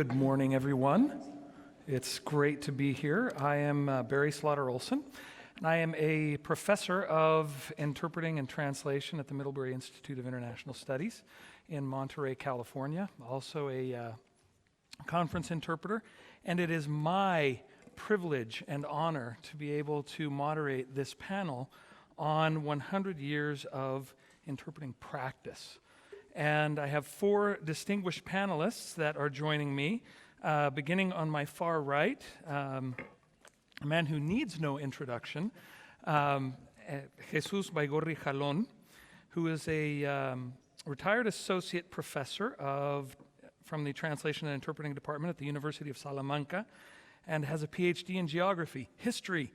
Good morning, everyone. It's great to be here. I am Barry Slaughter-Olson, and I am a professor of interpreting and translation at the Middlebury Institute of International Studies in Monterey, California. Also a conference interpreter, and it is my privilege and honor to be able to moderate this panel on 100 years of interpreting practice. And I have four distinguished panelists that are joining me, beginning on my far right, a man who needs no introduction, Jesus Baigorri Jalón, who is a retired associate professor from the Translation and Interpreting Department at the University of Salamanca, and has a PhD in geography, history,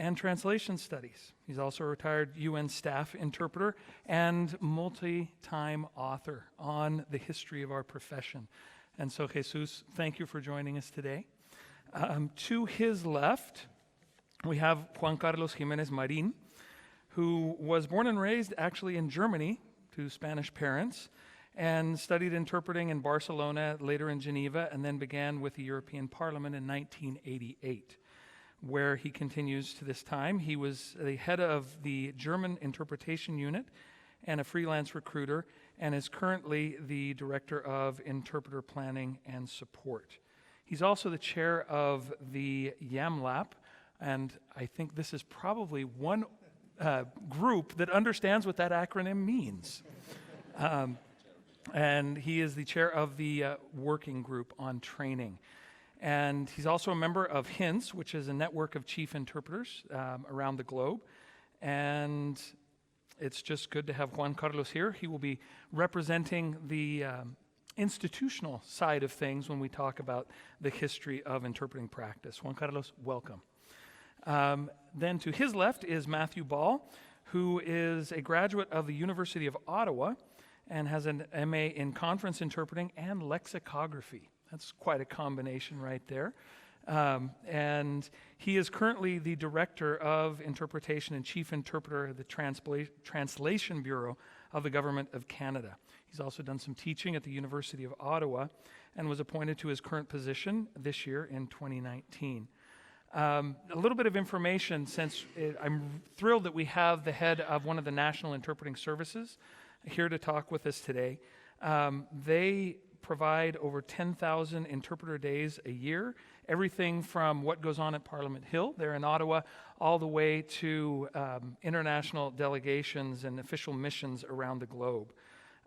and translation studies. He's also a retired UN staff interpreter and multi-time author on the history of our profession. And so, Jesus, thank you for joining us today. To his left, we have Juan Carlos Jimenez Marin, who was born and raised actually in Germany to Spanish parents, and studied interpreting in Barcelona, later in Geneva, and then began with the European Parliament in 1988. Where he continues to this time. He was the head of the German interpretation unit and a freelance recruiter, and is currently the director of interpreter planning and support. He's also the chair of the YAMLAP, and I think this is probably one group that understands what that acronym means. And he is the chair of the working group on training. And he's also a member of HINTS, which is a network of chief interpreters around the globe. And it's just good to have Juan Carlos here. He will be representing the institutional side of things when we talk about the history of interpreting practice. Juan Carlos, welcome. Then to his left is Matthew Ball, who is a graduate of the University of Ottawa and has an MA in conference interpreting and lexicography. That's quite a combination right there. And he is currently the Director of Interpretation and Chief Interpreter of the Translation Bureau of the Government of Canada. He's also done some teaching at the University of Ottawa and was appointed to his current position this year in 2019. A little bit of information, since I'm thrilled that we have the head of one of the National Interpreting Services here to talk with us today. They provide over 10,000 interpreter days a year, everything from what goes on at Parliament Hill there in Ottawa, all the way to international delegations and official missions around the globe.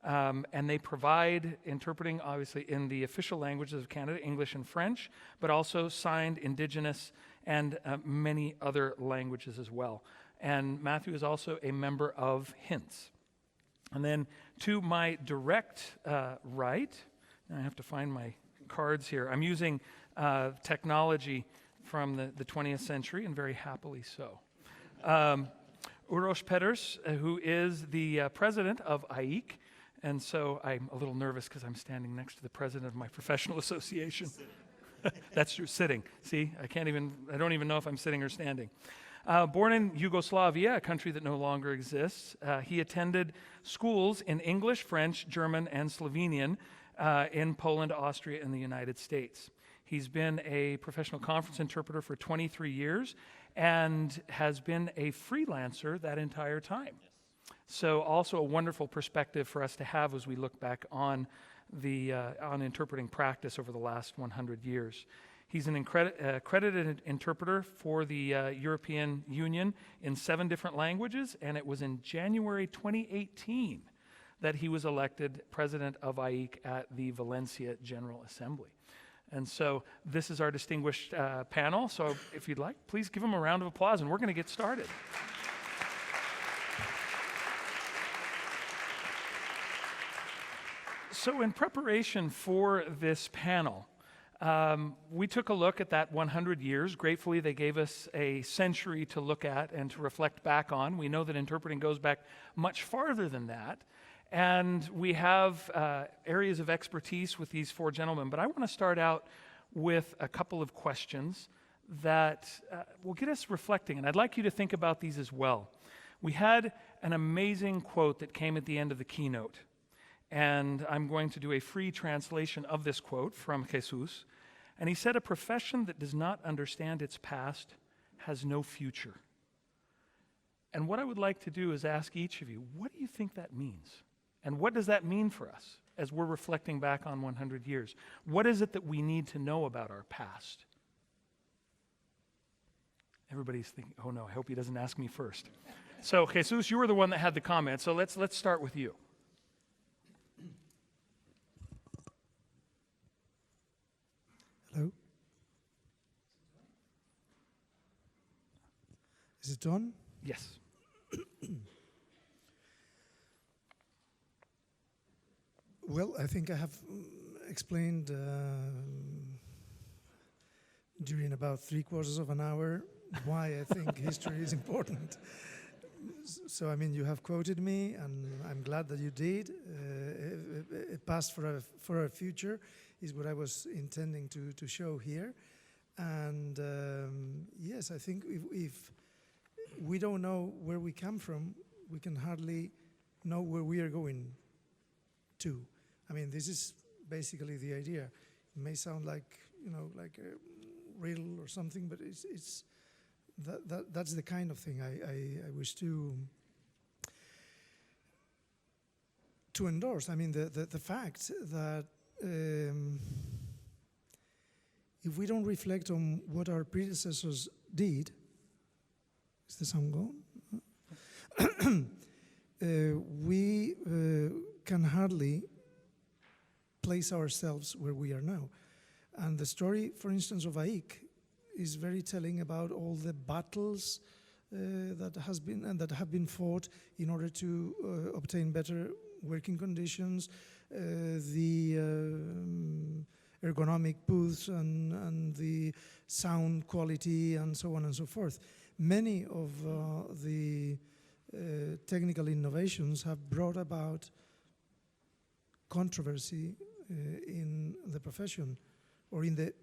And they provide interpreting, obviously, in the official languages of Canada, English and French, but also signed, Indigenous, and many other languages as well. And Matthew is also a member of HINTS. And then to my direct right, I have to find my cards here. I'm using technology from the 20th century, and very happily so. Uroš Peters, who is the president of AIC, and so I'm a little nervous because I'm standing next to the president of my professional association. That's true, sitting. See, I don't even know if I'm sitting or standing. Born in Yugoslavia, a country that no longer exists, he attended schools in English, French, German, and Slovenian in Poland, Austria, and the United States. He's been a professional conference interpreter for 23 years and has been a freelancer that entire time. So also a wonderful perspective for us to have as we look back on on interpreting practice over the last 100 years. He's an accredited interpreter for the European Union in 7 different languages, and it was in January 2018 that he was elected president of AIC at the Valencia General Assembly. And so this is our distinguished panel. So if you'd like, please give him a round of applause, and we're going to get started. So in preparation for this panel, we took a look at that 100 years. Gratefully, they gave us a century to look at and to reflect back on. We know that interpreting goes back much farther than that. And we have areas of expertise with these 4 gentlemen. But I want to start out with a couple of questions that will get us reflecting. And I'd like you to think about these as well. We had an amazing quote that came at the end of the keynote. And I'm going to do a free translation of this quote from Jesus. And he said, "A profession that does not understand its past has no future." And what I would like to do is ask each of you, what do you think that means? And what does that mean for us as we're reflecting back on 100 years? What is it that we need to know about our past? Everybody's thinking, oh no, I hope he doesn't ask me first. So, Jesus, you were the one that had the comment, so let's start with you. Hello? Is it on? Yes. Well, I think I have explained during about 3/4 of an hour why I think history is important. So, I mean, you have quoted me, and I'm glad that you did. A past for a future is what I was intending to show here. And yes, I think if we don't know where we come from, we can hardly know where we are going to. I mean, this is basically the idea. It may sound like, like a riddle or something, but it's that's the kind of thing I wish to endorse. I mean, the fact that if we don't reflect on what our predecessors did, is the sound gone? We can hardly place ourselves where we are now. And the story, for instance, of Aik is very telling about all the battles that have been fought in order to obtain better working conditions, the ergonomic booths and the sound quality and so on and so forth. Many of the technical innovations have brought about controversy in the profession or in the